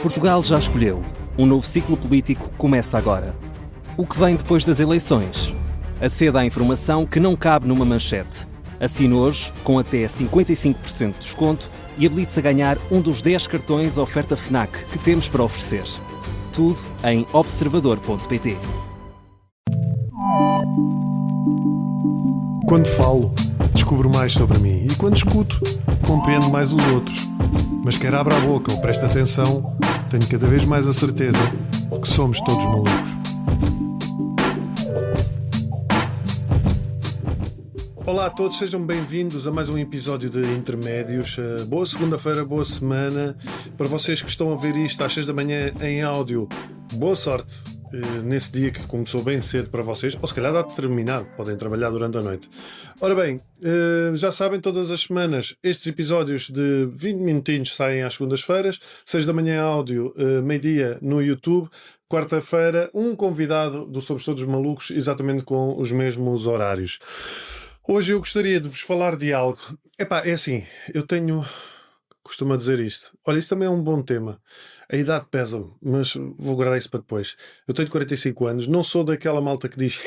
Portugal já escolheu. Um novo ciclo político começa agora. O que vem depois das eleições? Aceda à informação que não cabe numa manchete. Assine hoje, com até 55% de desconto, e habilite-se a ganhar um dos 10 cartões oferta FNAC que temos para oferecer. Tudo em observador.pt. Quando falo, descubro mais sobre mim e quando escuto, compreendo mais os outros. Mas quer abra a boca ou preste atenção, tenho cada vez mais a certeza que somos todos malucos. Olá a todos, sejam bem-vindos a mais um episódio de Intermédios. Boa segunda-feira, boa semana. Para vocês que estão a ver isto às 6 da manhã em áudio, boa sorte nesse dia que começou bem cedo para vocês, ou se calhar dá de terminar, podem trabalhar durante a noite. Ora bem, já sabem, todas as semanas estes episódios de 20 minutinhos saem às segundas-feiras, 6 da manhã áudio, meio-dia no YouTube, quarta-feira um convidado do Somos Todos Malucos, exatamente com os mesmos horários. Hoje eu gostaria de vos falar de algo. É assim, costumo dizer isto. Olha, isso também é um bom tema. A idade pesa-me, mas vou guardar isso para depois. Eu tenho 45 anos, não sou daquela malta que diz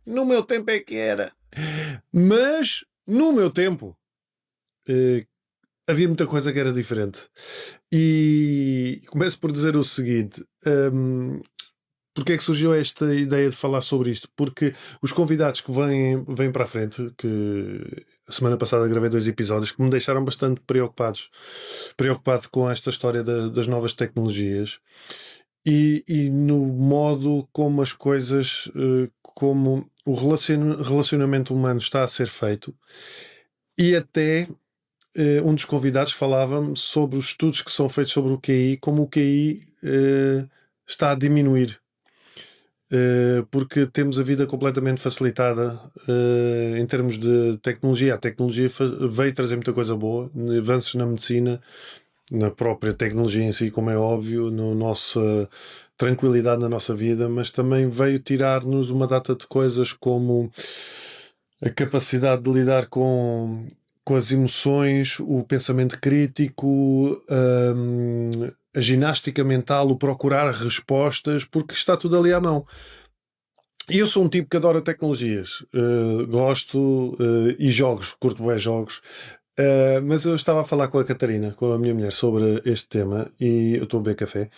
no meu tempo é que era. Mas, no meu tempo, havia muita coisa que era diferente. E começo por dizer o seguinte... Porque é que surgiu esta ideia de falar sobre isto? Porque os convidados que vêm para a frente, que a semana passada gravei 2 episódios que me deixaram bastante preocupado com esta história das novas tecnologias e no modo como as coisas, como o relacionamento humano está a ser feito, e até um dos convidados falava-me sobre os estudos que são feitos sobre o QI, como o QI está a diminuir. Porque temos a vida completamente facilitada em termos de tecnologia. A tecnologia veio trazer muita coisa boa, avanços na medicina, na própria tecnologia em si, como é óbvio, na nossa tranquilidade na nossa vida, mas também veio tirar-nos uma data de coisas como a capacidade de lidar com as emoções, o pensamento crítico, a ginástica mental, o procurar respostas, porque está tudo ali à mão. E eu sou um tipo que adora tecnologias, gosto e jogos, curto bem jogos, mas eu estava a falar com a Catarina, com a minha mulher, sobre este tema e eu estou a beber café.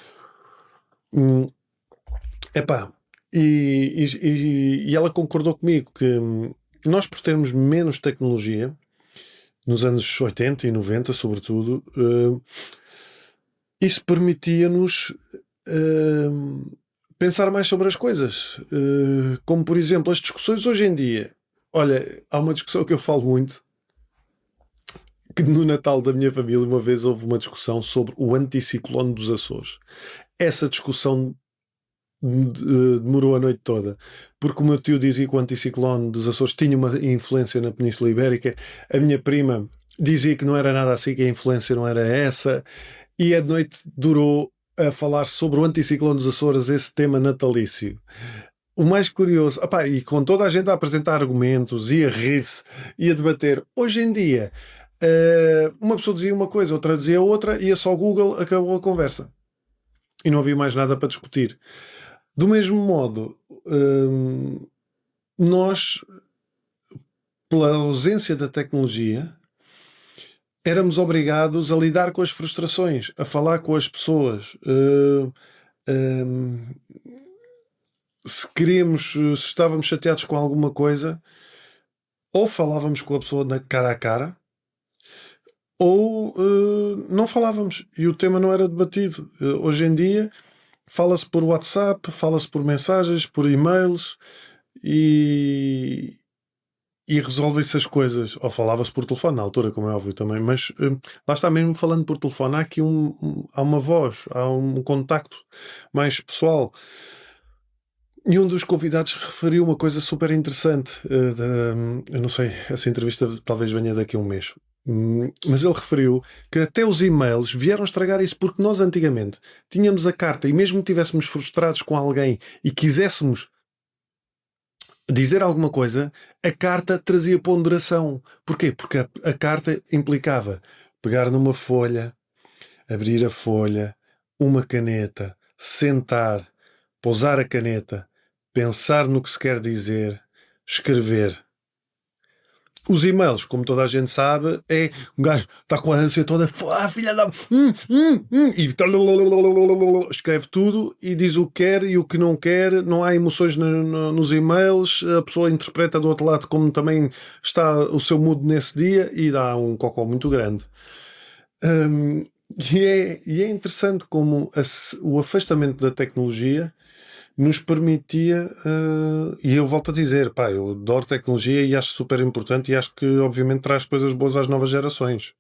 E ela concordou comigo que nós, por termos menos tecnologia, nos anos 80 e 90 sobretudo, isso permitia-nos pensar mais sobre as coisas, como por exemplo as discussões hoje em dia. Olha, há uma discussão que eu falo muito, que no Natal da minha família uma vez houve uma discussão sobre o anticiclone dos Açores. Essa discussão demorou a noite toda, porque o meu tio dizia que o anticiclone dos Açores tinha uma influência na Península Ibérica, a minha prima dizia que não era nada assim, que a influência não era essa, e a noite durou a falar sobre o anticiclone dos Açores, esse tema natalício. O mais curioso, e com toda a gente a apresentar argumentos e a rir-se e a debater, hoje em dia uma pessoa dizia uma coisa, outra dizia outra, ia só ao Google, acabou a conversa e não havia mais nada para discutir. Do mesmo modo, nós, pela ausência da tecnologia, éramos obrigados a lidar com as frustrações, a falar com as pessoas. Se estávamos chateados com alguma coisa, ou falávamos com a pessoa cara a cara, ou não falávamos e o tema não era debatido. Hoje em dia fala-se por WhatsApp, fala-se por mensagens, por e-mails e resolvem-se as coisas. Ou falava-se por telefone na altura, como é óbvio também, mas lá está, mesmo falando por telefone, há aqui há uma voz, há um contacto mais pessoal. E um dos convidados referiu uma coisa super interessante. Eu não sei, essa entrevista talvez venha daqui a um mês. Mas ele referiu que até os e-mails vieram estragar isso, porque nós antigamente tínhamos a carta e mesmo que estivéssemos frustrados com alguém e quiséssemos dizer alguma coisa, a carta trazia ponderação. Porquê? Porque a carta implicava pegar numa folha, abrir a folha, uma caneta, sentar, pousar a caneta, pensar no que se quer dizer, escrever. Os e-mails, como toda a gente sabe, é um gajo está com a ânsia toda, filha da. E escreve tudo e diz o que quer e o que não quer, não há emoções nos e-mails, a pessoa interpreta do outro lado como também está o seu mood nesse dia e dá um cocó muito grande. E é interessante como o afastamento da tecnologia nos permitia, e eu volto a dizer, pá, eu adoro tecnologia e acho super importante e acho que obviamente traz coisas boas às novas gerações.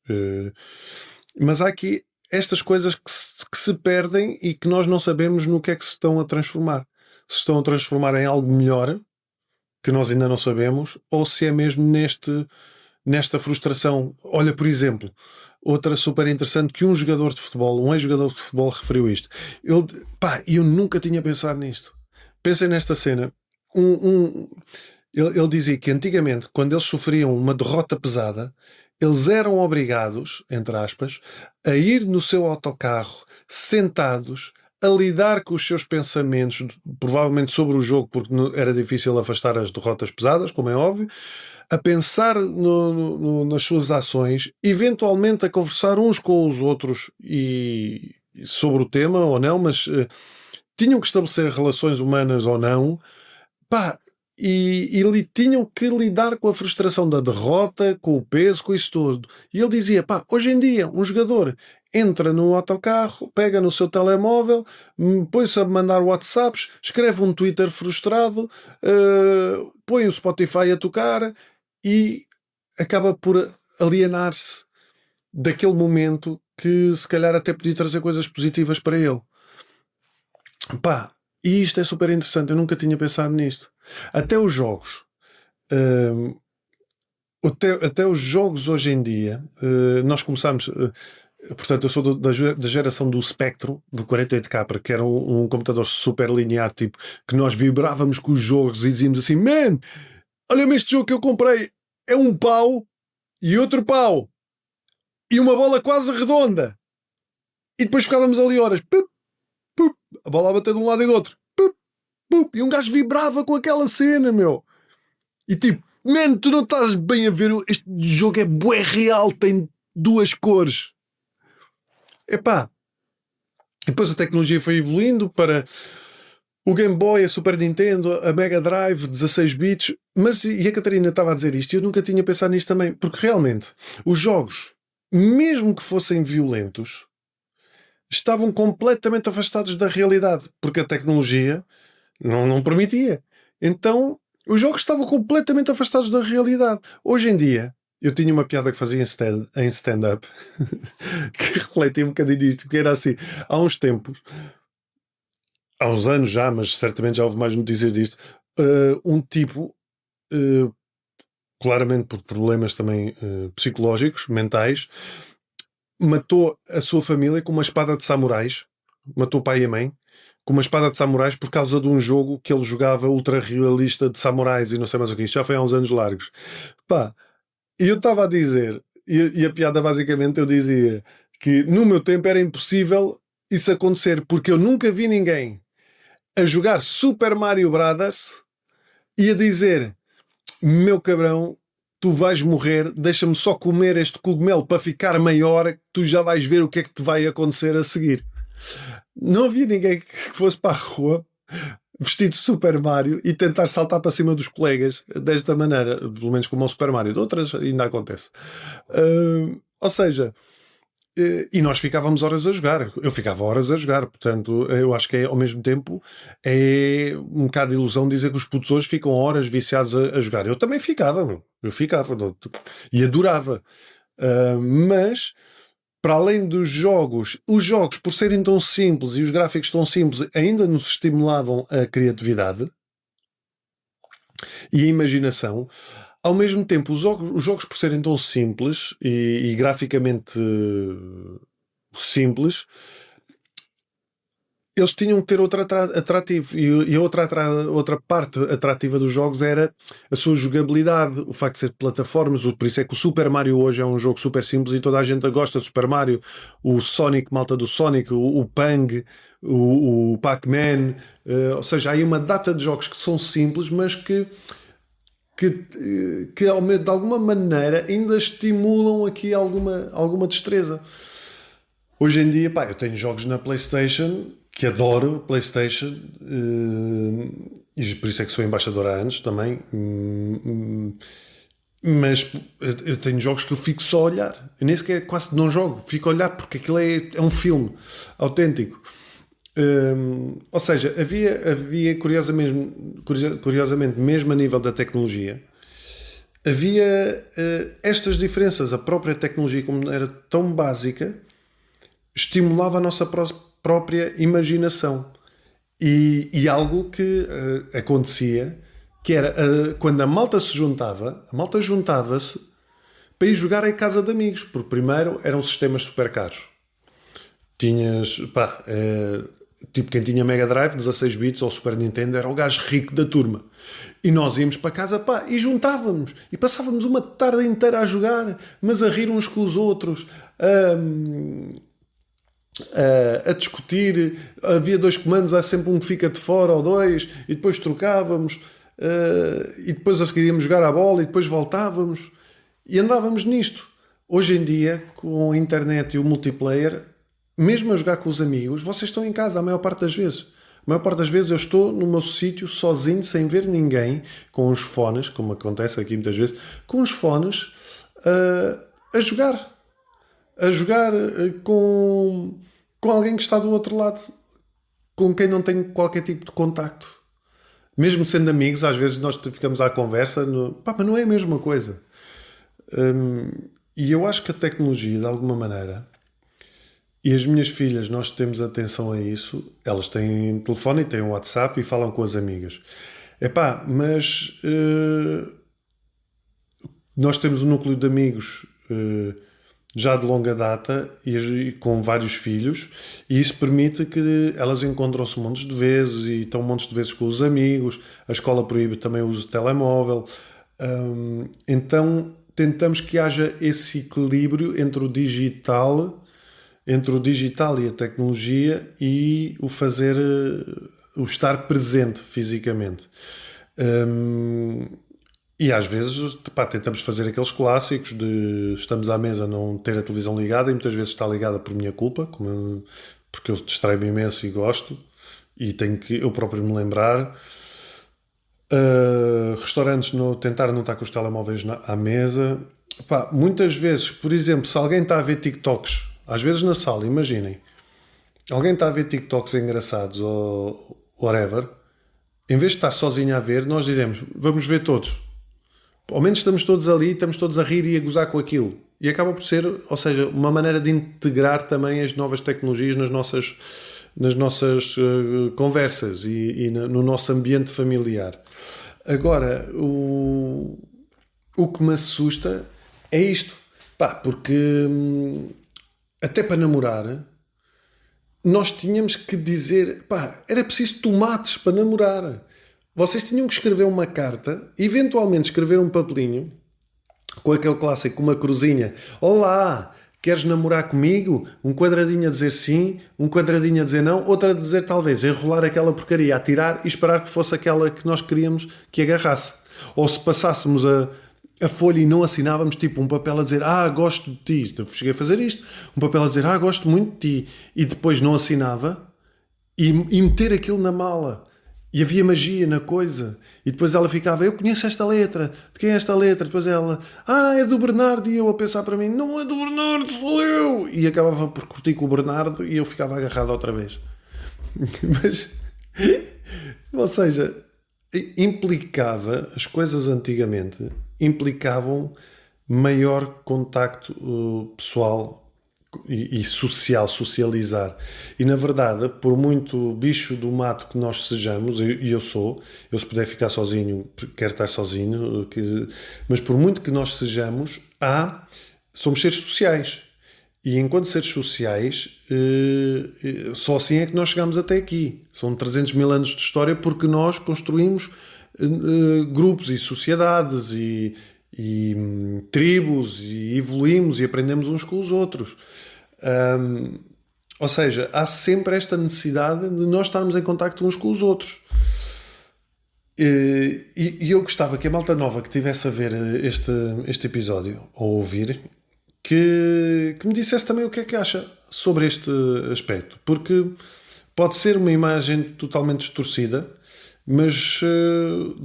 Mas há aqui estas coisas que se perdem e que nós não sabemos no que é que se estão a transformar. Se estão a transformar em algo melhor, que nós ainda não sabemos, ou se é mesmo nesta frustração. Olha, por exemplo, outra super interessante que um jogador de futebol, um ex-jogador de futebol referiu isto. Eu nunca tinha pensado nisto. Pensem nesta cena. Ele dizia que antigamente, quando eles sofriam uma derrota pesada, eles eram obrigados, entre aspas, a ir no seu autocarro, sentados, a lidar com os seus pensamentos, provavelmente sobre o jogo, porque era difícil afastar as derrotas pesadas, como é óbvio, a pensar nas suas ações, eventualmente a conversar uns com os outros e sobre o tema ou não, mas tinham que estabelecer relações humanas ou não, pá, e tinham que lidar com a frustração da derrota, com o peso, com isso tudo. E ele dizia, pá, hoje em dia um jogador entra no autocarro, pega no seu telemóvel, põe-se a mandar WhatsApps, escreve um Twitter frustrado, põe o Spotify a tocar e acaba por alienar-se daquele momento que se calhar até podia trazer coisas positivas para ele. Pá, e isto é super interessante, eu nunca tinha pensado nisto. Até os jogos. Até os jogos hoje em dia, nós começámos. Portanto, eu sou da geração do Spectrum, do 48K, que era um computador super linear, tipo, que nós vibrávamos com os jogos e dizíamos assim: Man, olha-me este jogo que eu comprei, é um pau e outro pau e uma bola quase redonda. E depois ficávamos ali horas, pup, pup, a bola a bater de um lado e do outro, pup, pup, e um gajo vibrava com aquela cena, meu. E tipo, man, tu não estás bem a ver, este jogo é bué real, tem duas cores. Epá, depois a tecnologia foi evoluindo para o Game Boy, a Super Nintendo, a Mega Drive, 16 bits, mas e a Catarina estava a dizer isto e eu nunca tinha pensado nisto também, porque realmente os jogos, mesmo que fossem violentos, estavam completamente afastados da realidade, porque a tecnologia não permitia. Então, os jogos estavam completamente afastados da realidade. Hoje em dia, eu tinha uma piada que fazia em stand-up que refletia um bocadinho disto, que era assim, há uns tempos, há uns anos já, mas certamente já houve mais notícias disto, um tipo, claramente por problemas também psicológicos, mentais, matou a sua família com uma espada de samurais, matou o pai e a mãe, com uma espada de samurais por causa de um jogo que ele jogava ultra realista de samurais e não sei mais o que. Isto já foi há uns anos largos. Pá, e eu estava a dizer, e a piada basicamente eu dizia que no meu tempo era impossível isso acontecer, porque eu nunca vi ninguém a jogar Super Mario Brothers e a dizer: meu cabrão, tu vais morrer, deixa-me só comer este cogumelo para ficar maior, que tu já vais ver o que é que te vai acontecer a seguir. Não havia ninguém que fosse para a rua vestido de Super Mario e tentar saltar para cima dos colegas desta maneira, pelo menos como o Super Mario. De outras ainda acontece. Ou seja, e nós ficávamos horas a jogar. Eu ficava horas a jogar. Portanto, eu acho que ao mesmo tempo é um bocado de ilusão dizer que os putos hoje ficam horas viciados a jogar. Eu também ficava, meu. Eu ficava e adorava. Mas para além dos jogos, os jogos, por serem tão simples e os gráficos tão simples, ainda nos estimulavam a criatividade e a imaginação. Ao mesmo tempo, os jogos por serem tão simples e graficamente simples, eles tinham que ter outro atrativo. E a outra parte atrativa dos jogos era a sua jogabilidade, o facto de ser plataformas. Por isso é que o Super Mario hoje é um jogo super simples e toda a gente gosta de Super Mario. O Sonic, malta do Sonic, o Pang, o Pac-Man. Ou seja, há aí uma data de jogos que são simples, mas que de alguma maneira ainda estimulam aqui alguma destreza. Hoje em dia, pá, eu tenho jogos na PlayStation que adoro, PlayStation, e por isso é que sou embaixador há anos também. Mas eu tenho jogos que eu fico só a olhar. Eu nem sequer quase não jogo, fico a olhar porque aquilo é um filme autêntico. Ou seja, havia curiosamente, mesmo a nível da tecnologia, havia estas diferenças. A própria tecnologia, como era tão básica, estimulava a nossa própria imaginação. E algo que acontecia, que era quando a malta juntava-se para ir jogar em casa de amigos, porque primeiro eram sistemas super caros. Tinhas, pá, tipo quem tinha Mega Drive, 16 bits ou Super Nintendo, era o gajo rico da turma. E nós íamos para casa, pá, e juntávamos. E passávamos uma tarde inteira a jogar, mas a rir uns com os outros, a discutir. Havia 2 comandos, há sempre um que fica de fora ou 2, e depois trocávamos, e depois a seguir íamos jogar à bola e depois voltávamos e andávamos nisto. Hoje em dia, com a internet e o multiplayer, mesmo a jogar com os amigos, vocês estão em casa a maior parte das vezes. A maior parte das vezes eu estou no meu sítio sozinho, sem ver ninguém, com os fones, como acontece aqui muitas vezes, com os fones, a jogar com alguém que está do outro lado, com quem não tenho qualquer tipo de contacto. Mesmo sendo amigos, às vezes nós ficamos à conversa, mas não é a mesma coisa. E eu acho que a tecnologia, de alguma maneira, e as minhas filhas, nós temos atenção a isso, elas têm telefone e têm WhatsApp e falam com as amigas. Mas nós temos um núcleo de amigos já de longa data e com vários filhos, e isso permite que elas encontram-se montes de vezes e estão montes de vezes com os amigos. A escola proíbe também o uso de telemóvel. Então tentamos que haja esse equilíbrio entre o digital e a tecnologia e o estar presente fisicamente. E às vezes, pá, tentamos fazer aqueles clássicos de estamos à mesa, não ter a televisão ligada, e muitas vezes está ligada por minha culpa, porque eu distraio-me imenso e gosto, e tenho que eu próprio me lembrar. Restaurantes, tentar não estar com os telemóveis à mesa. Pá, muitas vezes, por exemplo, se alguém está a ver TikToks, às vezes na sala, imaginem, alguém está a ver TikToks engraçados ou whatever, em vez de estar sozinho a ver, nós dizemos, vamos ver todos. Ao menos estamos todos ali, estamos todos a rir e a gozar com aquilo. E acaba por ser, ou seja, uma maneira de integrar também as novas tecnologias nas nossas conversas e no nosso ambiente familiar. Agora, o que me assusta é isto. Pá, porque até para namorar, nós tínhamos que dizer, pá, era preciso tomates para namorar. Vocês tinham que escrever uma carta, eventualmente escrever um papelinho, com aquele clássico, com uma cruzinha. Olá, queres namorar comigo? Um quadradinho a dizer sim, um quadradinho a dizer não, outra a dizer talvez, enrolar aquela porcaria, a tirar e esperar que fosse aquela que nós queríamos que agarrasse. Ou se passássemos a folha e não assinávamos, tipo um papel a dizer gosto de ti, eu cheguei a fazer isto, um papel a dizer gosto muito de ti, e depois não assinava, e meter aquilo na mala. E havia magia na coisa. E depois ela ficava, eu conheço esta letra. De quem é esta letra? Depois ela, é do Bernardo. E eu a pensar para mim, não é do Bernardo, sou eu. E acabava por curtir com o Bernardo e eu ficava agarrado outra vez. Mas, ou seja, as coisas antigamente implicavam maior contacto pessoal e socializar. E na verdade, por muito bicho do mato que nós sejamos, e eu se puder ficar sozinho, quero estar sozinho, mas por muito que nós sejamos, somos seres sociais. E enquanto seres sociais, só assim é que nós chegamos até aqui. São 300 mil anos de história porque nós construímos grupos e sociedades e tribos e evoluímos e aprendemos uns com os outros. Ou seja, há sempre esta necessidade de nós estarmos em contacto uns com os outros. E eu gostava que a malta nova que estivesse a ver este episódio, ou ouvir, que me dissesse também o que é que acha sobre este aspecto. Porque pode ser uma imagem totalmente distorcida, mas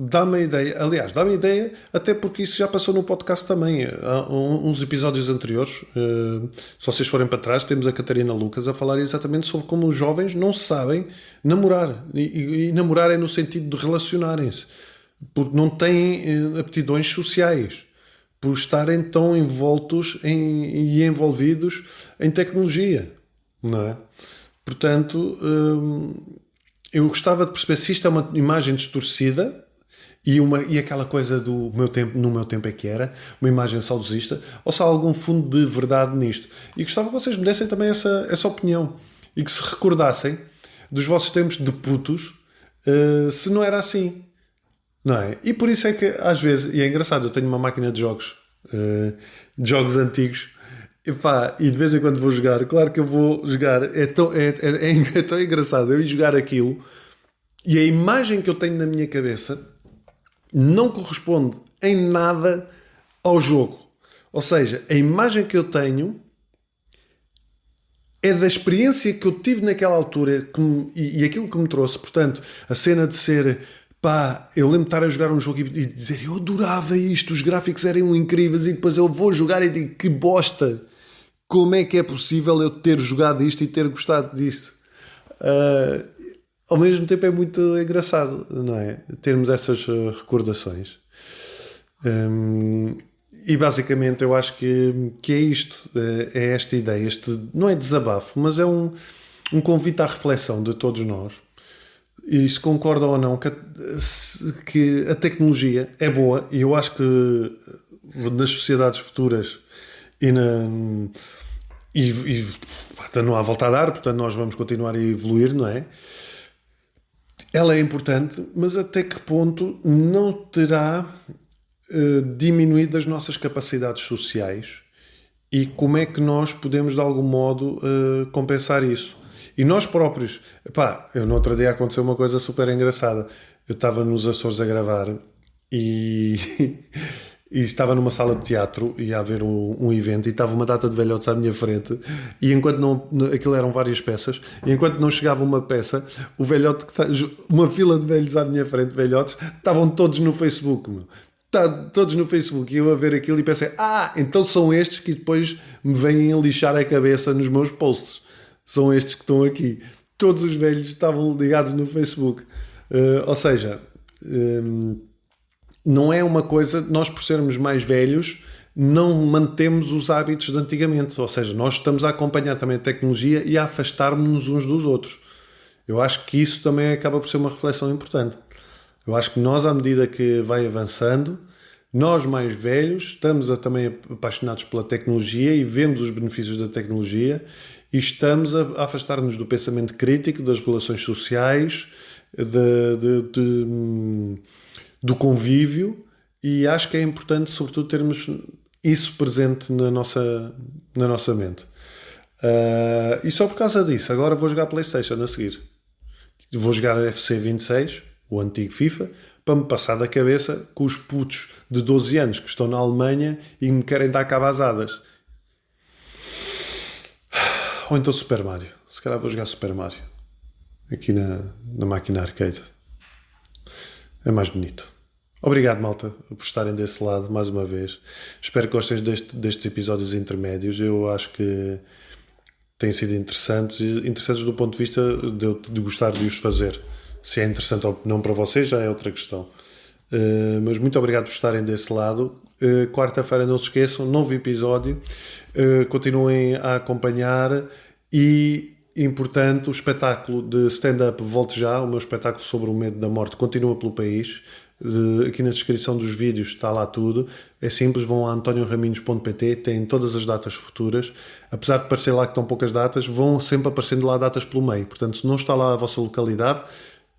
dá-me a ideia. Aliás, dá-me a ideia, até porque isso já passou no podcast também. Há uns episódios anteriores, se vocês forem para trás, temos a Catarina Lucas a falar exatamente sobre como os jovens não sabem namorar. E namorar é no sentido de relacionarem-se, porque não têm aptidões sociais, por estarem tão envoltos e envolvidos em tecnologia, não é? Portanto, eu gostava de perceber se isto é uma imagem distorcida e aquela coisa do meu tempo, no meu tempo é que era, uma imagem saudosista, ou se há algum fundo de verdade nisto. E gostava que vocês me dessem também essa opinião e que se recordassem dos vossos tempos de putos, se não era assim. Não é? E por isso é que às vezes, e é engraçado, eu tenho uma máquina de jogos antigos, e de vez em quando vou jogar. Claro que eu vou jogar, é tão engraçado eu ir jogar aquilo e a imagem que eu tenho na minha cabeça não corresponde em nada ao jogo. Ou seja, a imagem que eu tenho é da experiência que eu tive naquela altura e aquilo que me trouxe. Portanto, a cena de ser... eu lembro de estar a jogar um jogo e dizer eu adorava isto, os gráficos eram incríveis, e depois eu vou jogar e digo que bosta, como é que é possível eu ter jogado isto e ter gostado disto? Ao mesmo tempo é muito engraçado, não é? Termos essas recordações. E basicamente eu acho que é isto, é esta ideia, este não é desabafo, mas é um convite à reflexão de todos nós. E se concordam ou não que a tecnologia é boa, e eu acho que nas sociedades futuras não há volta a dar, portanto nós vamos continuar a evoluir, não é? Ela é importante, mas até que ponto não terá diminuído as nossas capacidades sociais e como é que nós podemos de algum modo compensar isso? E nós próprios, eu no outro dia aconteceu uma coisa super engraçada. Eu estava nos Açores a gravar e estava numa sala de teatro, ia haver um evento e estava uma data de velhotes à minha frente e enquanto aquilo eram várias peças, e enquanto não chegava uma peça, o velhote, uma fila de velhos à minha frente, velhotes, estavam todos no Facebook, todos no Facebook, e eu a ver aquilo e pensei, então são estes que depois me vêm lixar a cabeça nos meus posts. São estes que estão aqui. Todos os velhos estavam ligados no Facebook. Ou seja, não é uma coisa... Nós, por sermos mais velhos, não mantemos os hábitos de antigamente. Ou seja, nós estamos a acompanhar também a tecnologia e a afastar-nos uns dos outros. Eu acho que isso também acaba por ser uma reflexão importante. Eu acho que nós, à medida que vai avançando, nós mais velhos estamos também apaixonados pela tecnologia e vemos os benefícios da tecnologia e estamos a afastar-nos do pensamento crítico, das relações sociais, do convívio, e acho que é importante, sobretudo, termos isso presente na nossa mente. E só por causa disso, agora vou jogar PlayStation a seguir. Vou jogar FC 26, o antigo FIFA, para me passar da cabeça com os putos de 12 anos que estão na Alemanha e me querem dar cabazadas. Ou então Super Mario. Se calhar vou jogar Super Mario aqui na máquina arcade. É mais bonito. Obrigado, malta, por estarem desse lado mais uma vez. Espero que gostem destes episódios intermédios. Eu acho que têm sido interessantes do ponto de vista de gostar de os fazer. Se é interessante ou não para vocês já é outra questão. Mas muito obrigado por estarem desse lado. Quarta-feira, não se esqueçam, novo episódio. Continuem a acompanhar e, importante, o espetáculo de stand-up Volte Já, o meu espetáculo sobre o medo da morte, continua pelo país. aqui na descrição dos vídeos está lá tudo. É simples, vão a antonioraminhos.pt, têm todas as datas futuras. Apesar de parecer lá que estão poucas datas, vão sempre aparecendo lá datas pelo meio. Portanto, se não está lá a vossa localidade,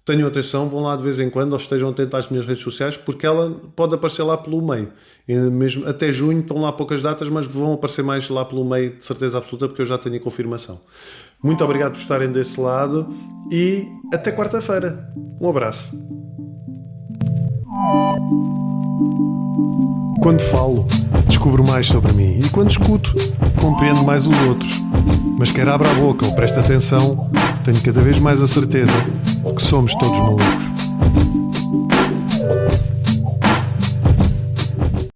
tenham atenção, vão lá de vez em quando, ou estejam atentos às minhas redes sociais, porque ela pode aparecer lá pelo meio. E mesmo até junho estão lá poucas datas, mas vão aparecer mais lá pelo meio, de certeza absoluta, porque eu já tenho a confirmação. Muito obrigado por estarem desse lado e até quarta-feira. Um abraço. Quando falo, descubro mais sobre mim, e quando escuto, compreendo mais os outros. Mas quer abra a boca ou preste atenção, tenho cada vez mais a certeza que somos todos malucos.